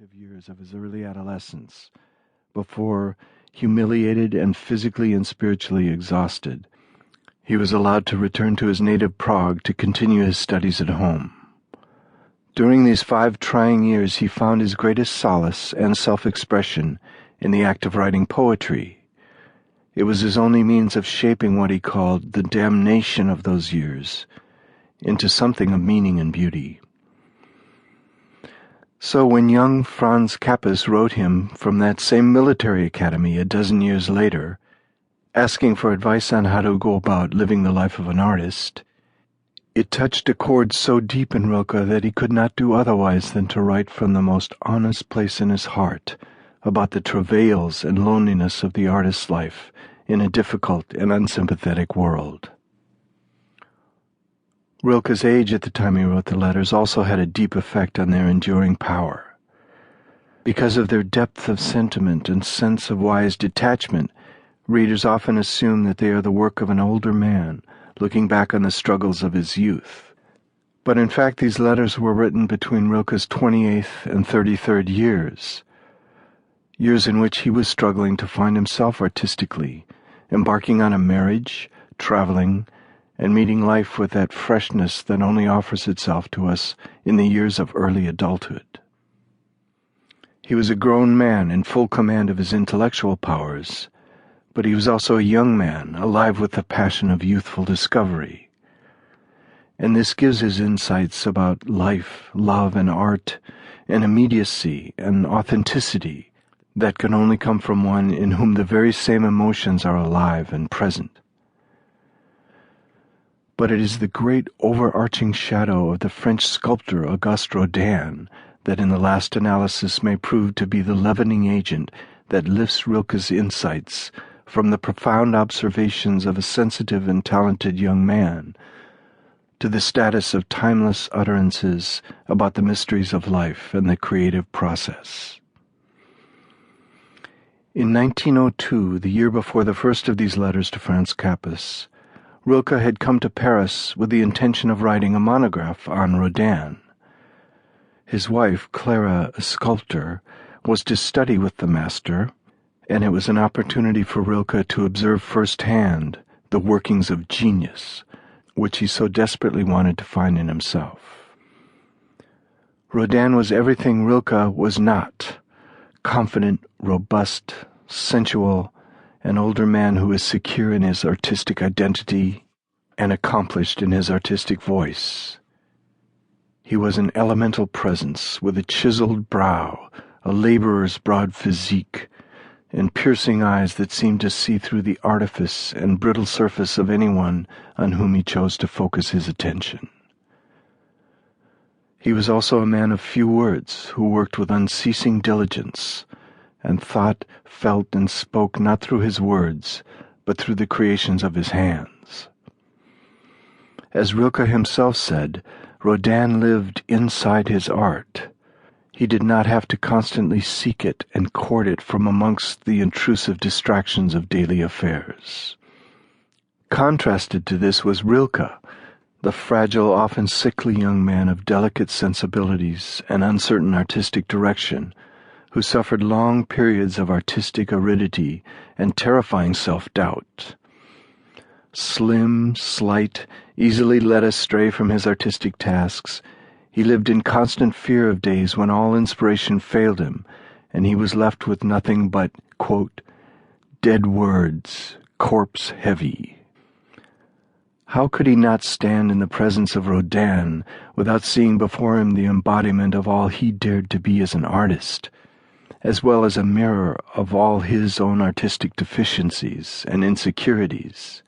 formative years of his early adolescence, before, humiliated and physically and spiritually exhausted, he was allowed to return to his native Prague to continue his studies at home. During these 5 trying years, he found his greatest solace and self-expression in the act of writing poetry. It was his only means of shaping what he called the damnation of those years into something of meaning and beauty. So when young Franz Capus wrote him from that same military academy a dozen years later, asking for advice on how to go about living the life of an artist, it touched a chord so deep in Rilke that he could not do otherwise than to write from the most honest place in his heart about the travails and loneliness of the artist's life in a difficult and unsympathetic world. Rilke's age at the time he wrote the letters also had a deep effect on their enduring power. Because of their depth of sentiment and sense of wise detachment, readers often assume that they are the work of an older man looking back on the struggles of his youth. But in fact, these letters were written between Rilke's 28th and 33rd years in which he was struggling to find himself artistically, embarking on a marriage, traveling, and meeting life with that freshness that only offers itself to us in the years of early adulthood. He was a grown man in full command of his intellectual powers, but he was also a young man, alive with the passion of youthful discovery. And this gives his insights about life, love, and art an immediacy and authenticity that can only come from one in whom the very same emotions are alive and present. But it is the great overarching shadow of the French sculptor Auguste Rodin that in the last analysis may prove to be the leavening agent that lifts Rilke's insights from the profound observations of a sensitive and talented young man to the status of timeless utterances about the mysteries of life and the creative process. In 1902, the year before the first of these letters to Franz Capus, Rilke had come to Paris with the intention of writing a monograph on Rodin. His wife, Clara, a sculptor, was to study with the master, and it was an opportunity for Rilke to observe firsthand the workings of genius, which he so desperately wanted to find in himself. Rodin was everything Rilke was not: confident, robust, sensual, an older man who is secure in his artistic identity and accomplished in his artistic voice. He was an elemental presence with a chiseled brow, a laborer's broad physique, and piercing eyes that seemed to see through the artifice and brittle surface of anyone on whom he chose to focus his attention. He was also a man of few words who worked with unceasing diligence, and thought, felt, and spoke not through his words, but through the creations of his hands. As Rilke himself said, Rodin lived inside his art. He did not have to constantly seek it and court it from amongst the intrusive distractions of daily affairs. Contrasted to this was Rilke, the fragile, often sickly young man of delicate sensibilities and uncertain artistic direction, who suffered long periods of artistic aridity and terrifying self-doubt. Slim, slight, easily led astray from his artistic tasks, he lived in constant fear of days when all inspiration failed him, and he was left with nothing but, quote, dead words, corpse heavy. How could he not stand in the presence of Rodin without seeing before him the embodiment of all he dared to be as an artist, as well as a mirror of all his own artistic deficiencies and insecurities?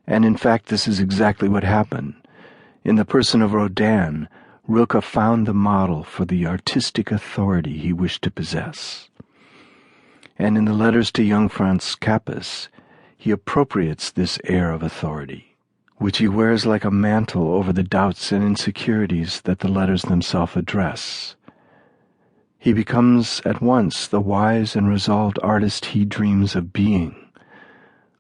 And in fact, this is exactly what happened. In the person of Rodin, Rilke found the model for the artistic authority he wished to possess. And in the letters to young Franz Capus, he appropriates this air of authority, which he wears like a mantle over the doubts and insecurities that the letters themselves address. He becomes at once the wise and resolved artist he dreams of being,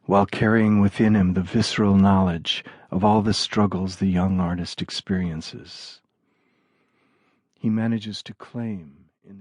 while carrying within him the visceral knowledge of all the struggles the young artist experiences. He manages to claim